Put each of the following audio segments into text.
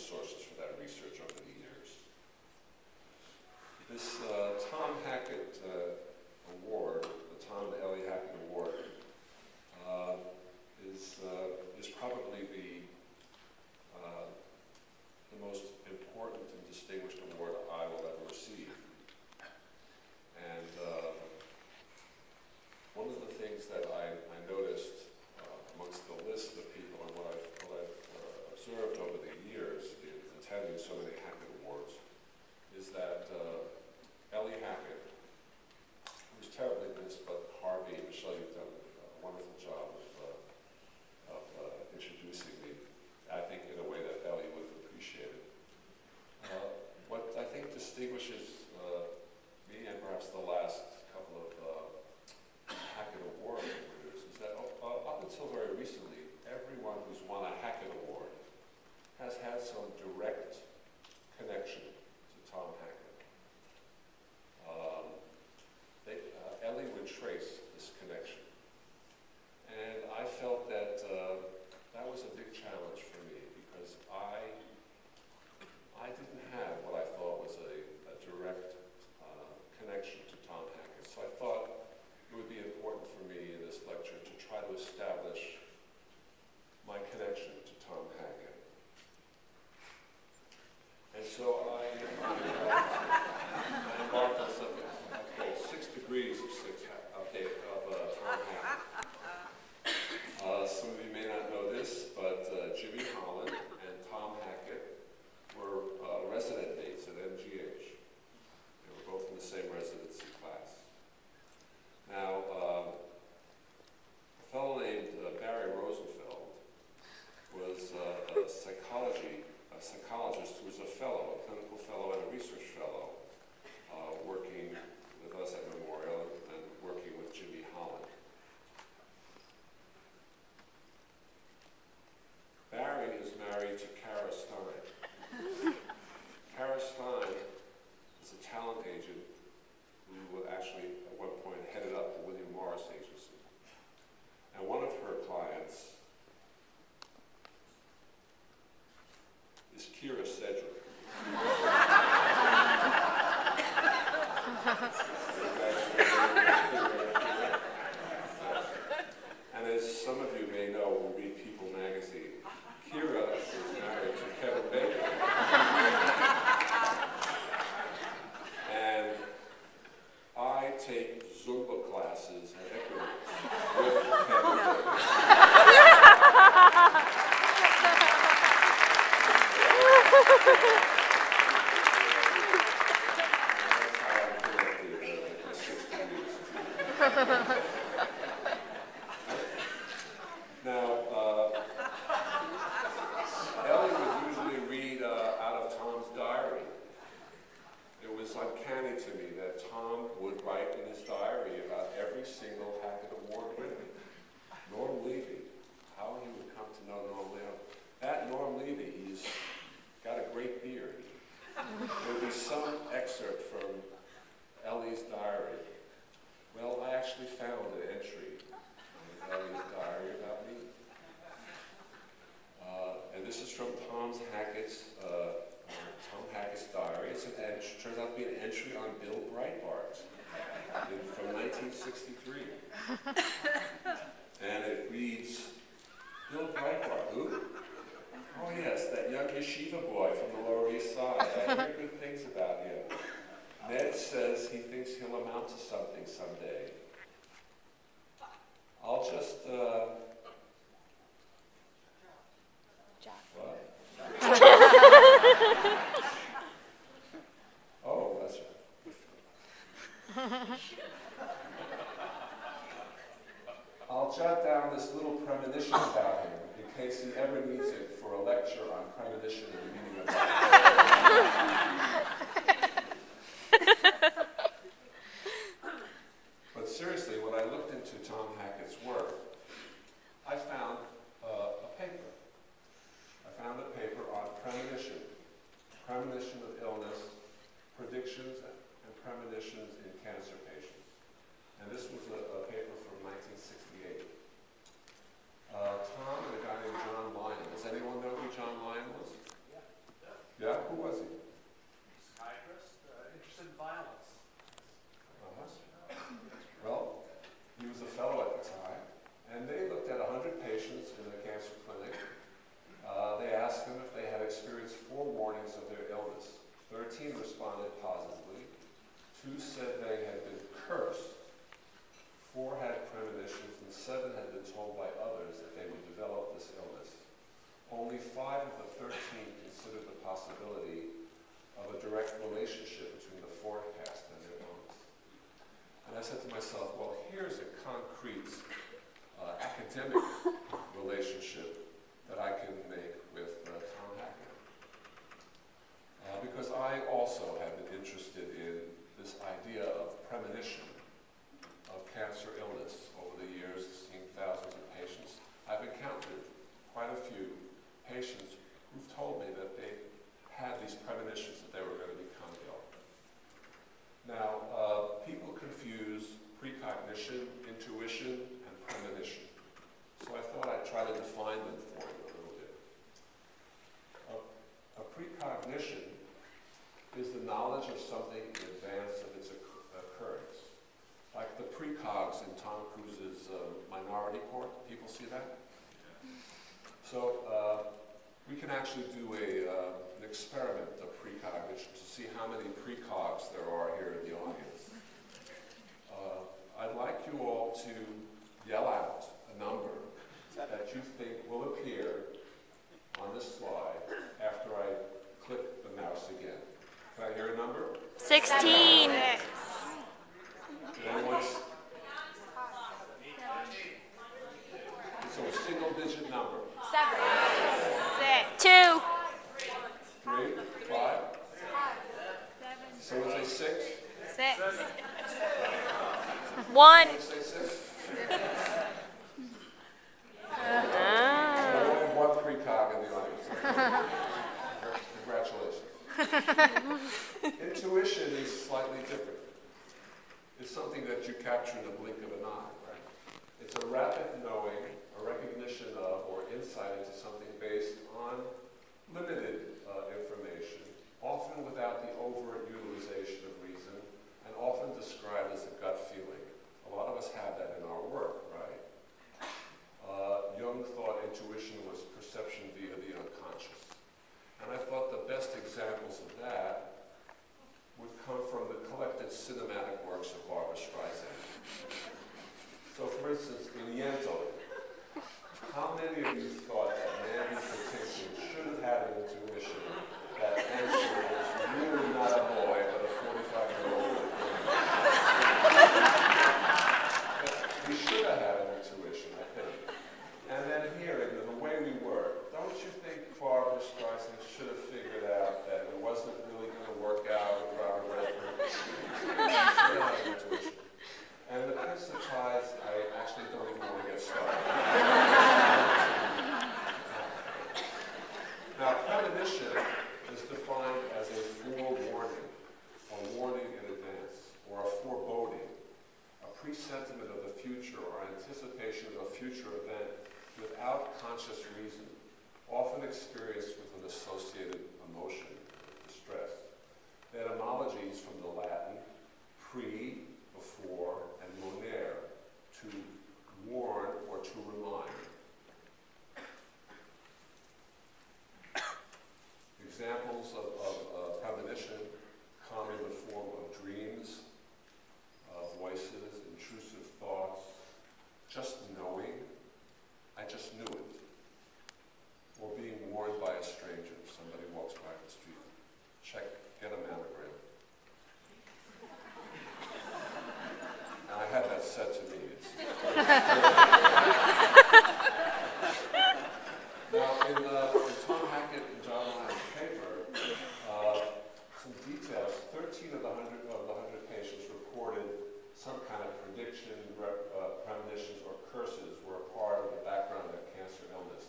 resources for that research over the years. This Tom Hackett Award, the Tom and Ellie Hackett Award, is probably the most important and distinguished award I will ever receive. And one of the things that I noticed amongst the list of people and what I've observed over the years in attending so many Hackett Awards is that Ellie Hackett, who's terribly missed, but Harvey and Michelle, you've done a wonderful job of introducing me, I think, in a way that Ellie would have appreciated. What I think distinguishes me and perhaps the last couple of Hackett Award winners is that up until very recently, everyone who's won a Hackett Award has had some direct connection to Tom Hackett. Ellie would trace this connection. And I felt that that was a big challenge for me because I didn't have what I thought was a direct connection to Tom Hackett. So I thought it would be important for me in this lecture to try to establish my connection to Tom Hackett. And so I embarked on something called 6 Degrees of Tom Hackett. Some of you may not know this, but Jimmy Holland and Tom Hackett were resident mates at MGH. They were both in the same residency class. Now, a fellow named Barry Rosenfeld was a psychologist who was a fellow, a clinical fellow and a research fellow, working with us at Memorial and working with Jimmy Holland. Barry is married to Kara Stein. Kara Stein is a talent agent who actually at one point headed up the William Morris Agency. And one of her clients is Kira Sedgwick. And as some of you may know who read People magazine, Kira is married to Kevin Bacon. And I take Zumba classes at Equinox with Kevin Bacon. Now, Ellie would usually read out of Tom's diary. It was uncanny to me that Tom would write in his diary about every single Hackett Award winner. Norm Levy, how he would come to know Norm Levy. That Norm Levy, he's got a great beard. There would be some excerpt from Ellie's diary. Well, I actually found an entry in Ellie's diary about me. And this is from Tom Hackett's diary. It turns out to be an entry on Bill Breitbart from 1963. And it reads, Bill Breitbart, who? Oh yes, that young yeshiva boy from the Lower East Side. I hear good things about him. Ned says he thinks he'll amount to something someday. I'll just, what? Oh, that's right. I'll jot down this little premonition about him in case he ever needs it for a lecture on premonition and the meaning of life. But seriously, when I looked into Tom Hackett's work, I found a paper. I found a paper on premonition of illness, predictions and premonitions in cancer patients. And this was a paper from 1968. Tom and a guy named John Lyon. Does anyone know who John Lyon was? direct relationship between the forecast and their illness. And I said to myself, well, here's a concrete academic relationship that I can make with Tom Hackett. Because I also have been interested in this idea of premonition of cancer illness over the years, seeing thousands of patients. I've encountered quite a few patients who've told me that they had these premonitions that they were going to become ill. Now, people confuse precognition, intuition, and premonition. So I thought I'd try to define them for you a little bit. A precognition is the knowledge of something in advance of its occurrence. Like the precogs in Tom Cruise's Minority Report. People see that? So we can actually do an experiment of precognition to see how many precogs there are here in the audience. I'd like you all to yell out a number that you think will appear on this slide after I click the mouse again. Can I hear a number? 16. Did anyone? So a single-digit number. 2. 3, 5. Someone say 6. 1. Someone say 6. Uh-huh. I only have one precog in the audience. Congratulations. Intuition is slightly different. It's something that you capture in the blink of an eye, right? It's a rapid knowing, a recognition of, or insight into something based on limited information, often without the overt utilization of reason, and often described as a gut feeling. A lot of us have that in our work, right? Jung thought intuition was perception via the unconscious. And I thought the best examples of that would come from the collected cinematic works of Barbra Streisand. So for instance, in Yentl, how many of you thought that Mandy Patinkin should have had an intuition that Ansel was really not a boy, but a 45-year-old woman? We should have had an intuition, I think. And then here, in the way we work, don't you think Barbra Streisand should have figured out that it wasn't really going to work out with Robert Redford? She should have had an intuition. And the Prince of Tides, I actually don't even want to get started. Now, premonition is defined as a forewarning, a warning in advance, or a foreboding, a presentiment of the future or anticipation of a future event without conscious reason, often experienced with an associated emotion, distress. The etymology is from the Latin pre, before, and monere, to warn or to remind. Examples of premonition come in the form of dreams, voices, intrusive thoughts, just knowing, I just knew it, or being warned by a stranger. Somebody walks by the street, get a mammogram. And I had that said to me. Now, in Tom Hackett and John Lyon's paper, some details, 13 of the 100 patients reported some kind of prediction, premonitions, or curses were a part of the background of their cancer illness.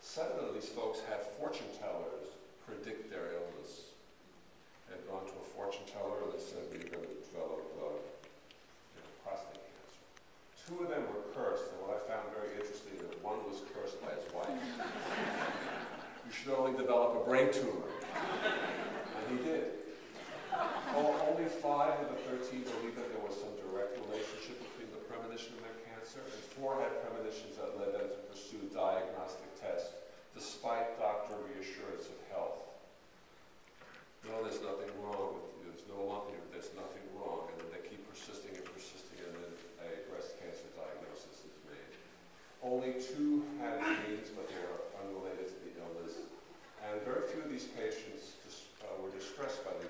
7 of these folks had fortune tellers predict their illness. They had gone to a fortune teller and they said, you're going to develop prostate cancer. 2 of them were cursed, and what I found very interesting is that one was cursed by his wife. You should only develop a brain tumor. And he did. Only 5 of the 13 believed that there was some direct relationship between the premonition and their cancer, and 4 had premonitions that led them to pursue diagnostic tests, despite doctor reassurance of health. No, there's nothing wrong with you. There's no lump here. There's nothing wrong. And then they keep persisting, and then a breast cancer diagnosis is made. Only 2 had dreams, but they are unrelated to the illness. And very few of these patients were distressed by the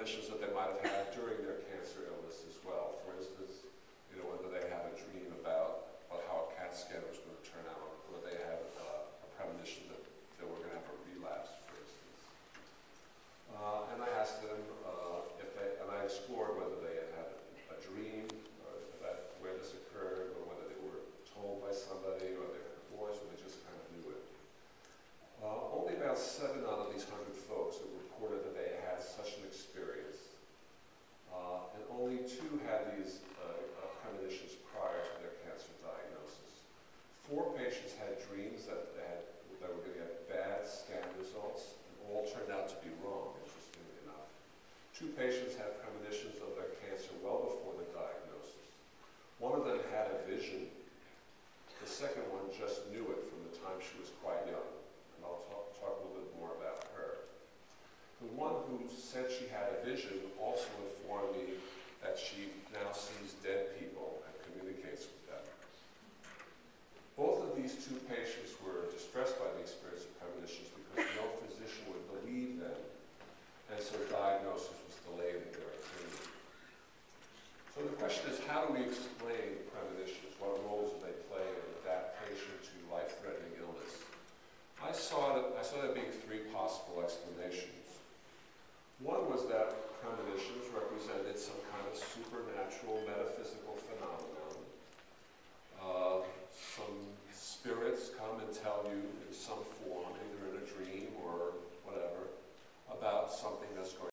premonitions that they might have had during their cancer illness as well. For instance, whether they have a dream about how a CAT scan was going to turn out, or they have a premonition that they were going to have a relapse, for instance. And I asked them and I explored whether they had had a dream about where this occurred, or whether they were told by somebody, or they heard a voice, or they just kind of knew it. Only about 7 out of these 100 folks that reported that they had such an experience, and only 2 had these premonitions prior to their cancer diagnosis. 4 patients had dreams that they were going to get bad scan results, and all turned out to be wrong, interestingly enough. 2 patients had premonitions of their cancer well before the diagnosis. One of them had a vision. The second one just knew it from the time she was quite young. And I'll talk a little bit more about her. The one who said she had a vision also informed me that she now sees dead people and communicates with them. Both of these 2 patients were distressed by the experience of premonitions because no physician would believe them, and so diagnosis was delayed in their opinion. So the question is, how do we